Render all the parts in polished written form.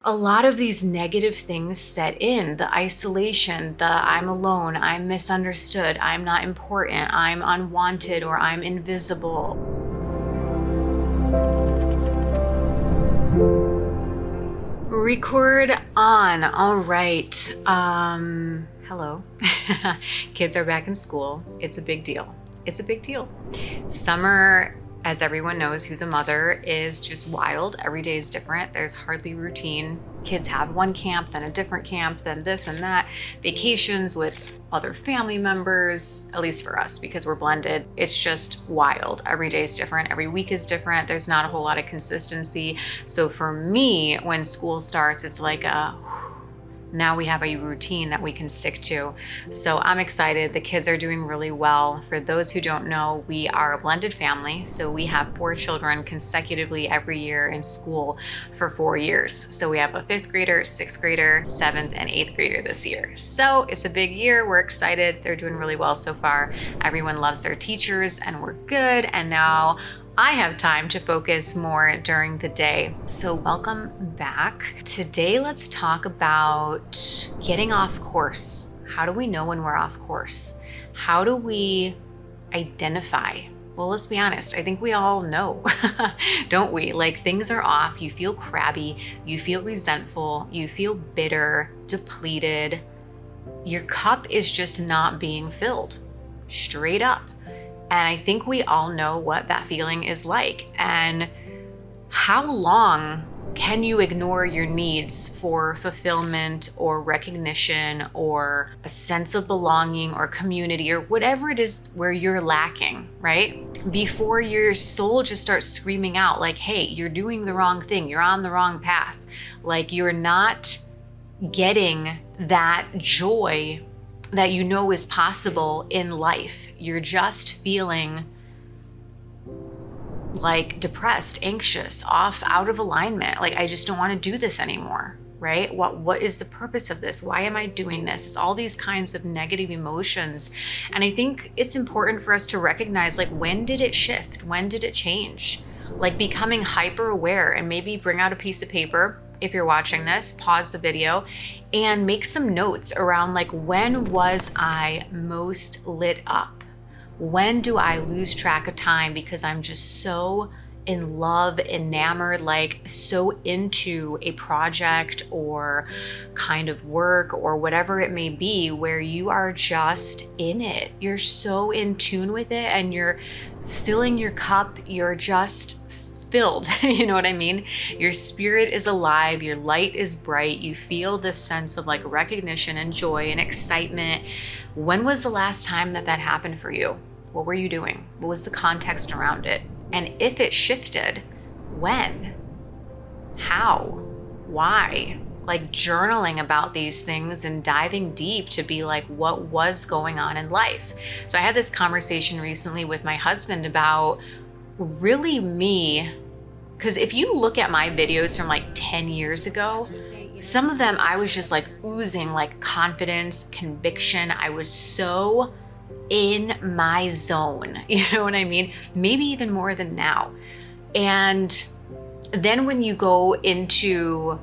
A lot of these negative things set in: the isolation, the I'm alone, I'm misunderstood, I'm not important, I'm unwanted, or I'm invisible. Record on. All right. Hello. Kids are back in school. It's a big deal. It's a big deal. Summer, as everyone knows who's a mother, is just wild. Every day is different. There's hardly routine. Kids have one camp, then a different camp, then this and that. Vacations with other family members, at least for us, because we're blended. It's just wild. Every day is different. Every week is different. There's not a whole lot of consistency. So for me, when school starts, it's like now we have a routine that we can stick to. So I'm excited. The kids are doing really well. For those who don't know, we are a blended family. So we have 4 children consecutively every year in school for 4 years. So we have a 5th grader, 6th grader, 7th, and 8th grader this year. So it's a big year. We're excited. They're doing really well so far. Everyone loves their teachers and we're good. And now I have time to focus more during the day. So welcome back. Today, let's talk about getting off course. How do we know when we're off course? How do we identify? Well, let's be honest. I think we all know, don't we? Like, things are off. You feel crabby. You feel resentful. You feel bitter, depleted. Your cup is just not being filled, straight up. And I think we all know what that feeling is like. And how long can you ignore your needs for fulfillment or recognition or a sense of belonging or community or whatever it is where you're lacking, right? Before your soul just starts screaming out like, hey, you're doing the wrong thing. You're on the wrong path. Like, you're not getting that joy that you know is possible in life. You're just feeling like depressed, anxious, off, out of alignment. Like, I just don't want to do this anymore, right? What is the purpose of this? Why am I doing this? It's all these kinds of negative emotions. And I think it's important for us to recognize, like, when did it shift? When did it change? Like, becoming hyper aware, and maybe bring out a piece of paper. If you're watching this, pause the video and make some notes around, like, when was I most lit up? When do I lose track of time because I'm just so in love, enamored, like so into a project or kind of work or whatever it may be, where you are just in it. You're so in tune with it and you're filling your cup. You're just filled. You know what I mean? Your spirit is alive. Your light is bright. You feel this sense of like recognition and joy and excitement. When was the last time that happened for you? What were you doing? What was the context around it? And if it shifted, when? How? Why? Like, journaling about these things and diving deep to be like, what was going on in life? So I had this conversation recently with my husband about really me, because if you look at my videos from like 10 years ago, some of them I was just like oozing like confidence, conviction. I was so in my zone, you know what I mean? Maybe even more than now. And then when you go into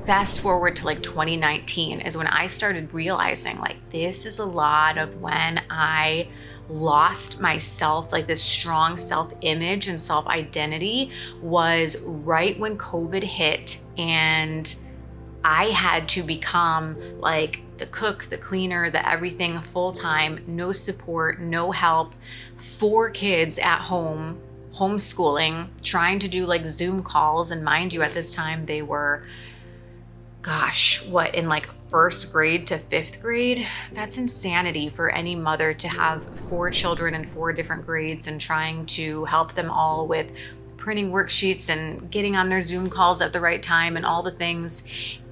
fast forward to like 2019 is when I started realizing, like, this is a lot of when I lost myself, like this strong self-image and self-identity was right when COVID hit, and I had to become like the cook, the cleaner, the everything full-time, no support, no help, 4 kids at home, homeschooling, trying to do like Zoom calls. And mind you, at this time they were, in like 1st grade to 5th grade. That's insanity for any mother to have 4 children in 4 different grades and trying to help them all with printing worksheets and getting on their Zoom calls at the right time and all the things.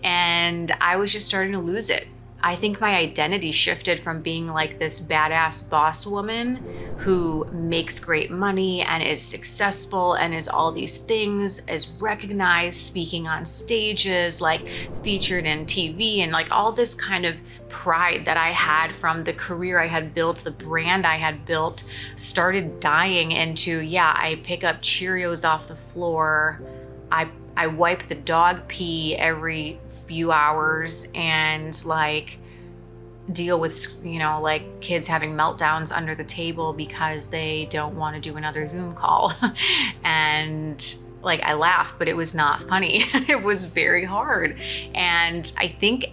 And I was just starting to lose it. I think my identity shifted from being like this badass boss woman who makes great money and is successful and is all these things, is recognized, speaking on stages, like featured in TV, and like all this kind of pride that I had from the career I had built, the brand I had built, started dying into, I pick up Cheerios off the floor. I I wipe the dog pee every few hours and like deal with, like kids having meltdowns under the table because they don't want to do another Zoom call. And like, I laugh, but it was not funny. It was very hard. And I think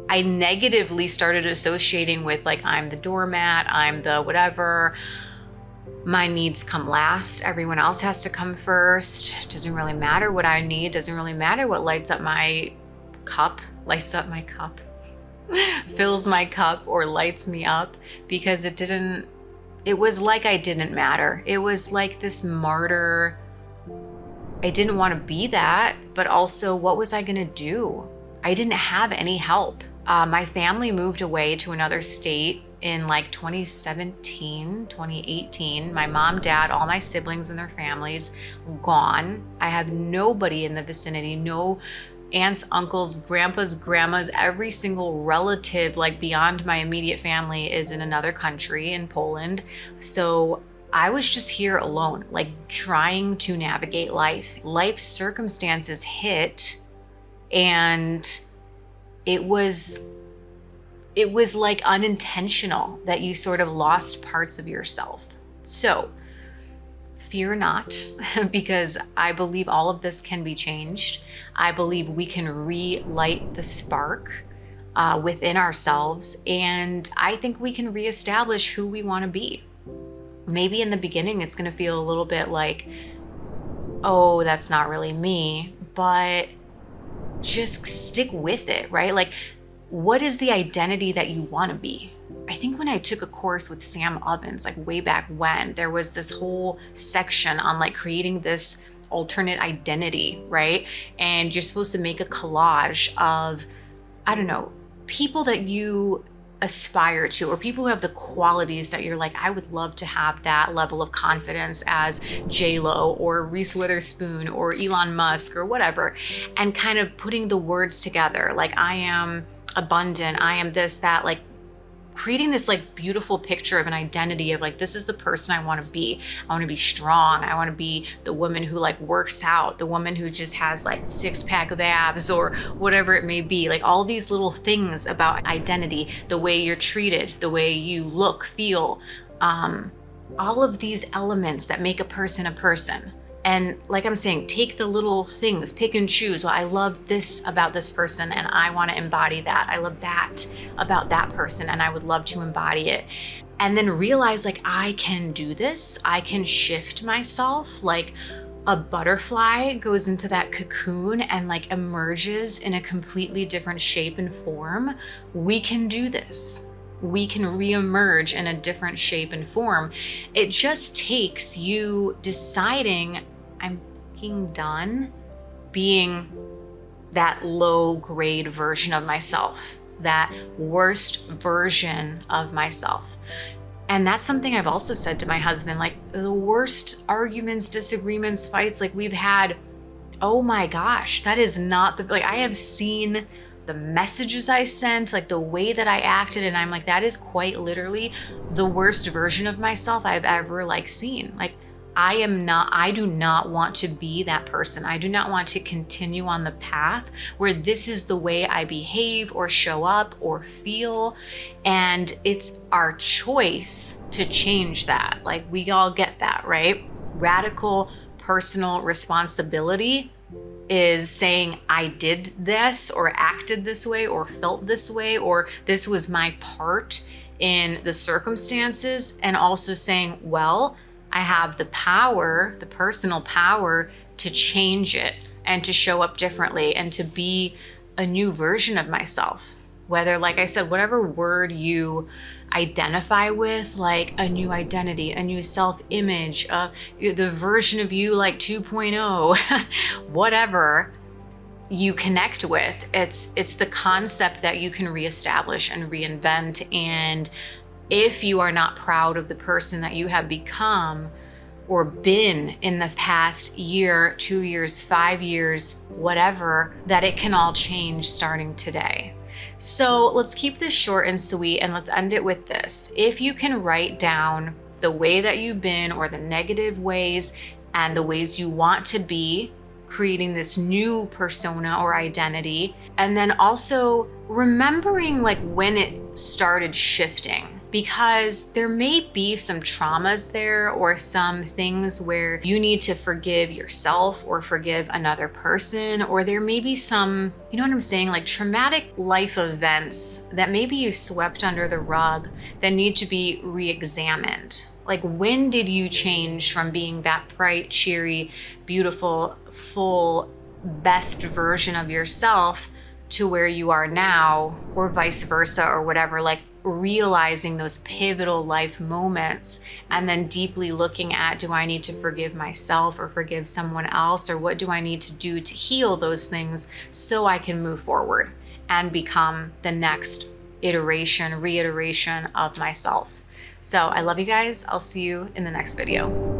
I negatively started associating with like, I'm the doormat, I'm the whatever. My needs come last. Everyone else has to come first. It doesn't really matter what I need. Doesn't really matter what lights up my cup, fills my cup or lights me up, because it was like I didn't matter. It was like this martyr. I didn't want to be that, but also what was I going to do? I didn't have any help. My family moved away to another state in like 2017, 2018. My mom, dad, all my siblings and their families gone. I have nobody in the vicinity, no aunts, uncles, grandpas, grandmas, every single relative like beyond my immediate family is in another country, in Poland. So I was just here alone, like trying to navigate life. Life circumstances hit, and it was like unintentional that you sort of lost parts of yourself. So fear not, because I believe all of this can be changed. I believe we can relight the spark within ourselves, and I think we can reestablish who we want to be. Maybe in the beginning it's going to feel a little bit like, oh, that's not really me, but just stick with it, right? Like, what is the identity that you want to be? I think when I took a course with Sam Ovens, like way back when, there was this whole section on like creating this alternate identity, right? And you're supposed to make a collage of, I don't know, people that you aspire to, or people who have the qualities that you're like, I would love to have that level of confidence as J-Lo or Reese Witherspoon or Elon Musk or whatever, and kind of putting the words together. Like, I am abundant, I am this, that, like creating this like beautiful picture of an identity of like, this is the person I want to be. I want to be strong. I want to be the woman who like works out, the woman who just has like 6-pack of abs or whatever it may be. Like all these little things about identity, the way you're treated, the way you look, feel, all of these elements that make a person a person. And like I'm saying, take the little things, pick and choose. Well, I love this about this person and I want to embody that. I love that about that person and I would love to embody it. And then realize like, I can do this. I can shift myself. Like a butterfly goes into that cocoon and like emerges in a completely different shape and form. We can do this. We can reemerge in a different shape and form. It just takes you deciding, I'm fucking done being that low grade version of myself, that worst version of myself. And that's something I've also said to my husband, like the worst arguments, disagreements, fights like we've had, oh my gosh, that is not the, like I have seen the messages I sent, like the way that I acted, and I'm like, that is quite literally the worst version of myself I've ever like seen. Like I do not want to be that person. I do not want to continue on the path where this is the way I behave or show up or feel. And it's our choice to change that. Like we all get that, right? Radical personal responsibility is saying I did this or acted this way or felt this way, or this was my part in the circumstances, and also saying, well, I have the power, the personal power to change it and to show up differently and to be a new version of myself. Whether, like I said, whatever word you identify with, like a new identity, a new self-image, the version of you like 2.0, whatever you connect with, it's the concept that you can reestablish and reinvent. And if you are not proud of the person that you have become or been in the past year, 2 years, 5 years, whatever, that it can all change starting today. So let's keep this short and sweet, and let's end it with this. If you can write down the way that you've been, or the negative ways and the ways you want to be, creating this new persona or identity. And then also remembering like when it started shifting, because there may be some traumas there or some things where you need to forgive yourself or forgive another person, or there may be some, you know what I'm saying, like traumatic life events that maybe you swept under the rug that need to be re-examined. Like, when did you change from being that bright, cheery, beautiful, full, best version of yourself to where you are now, or vice versa, or whatever? Like, realizing those pivotal life moments and then deeply looking at, do I need to forgive myself or forgive someone else, or what do I need to do to heal those things so I can move forward and become the next iteration, reiteration of myself. So I love you guys. I'll see you in the next video.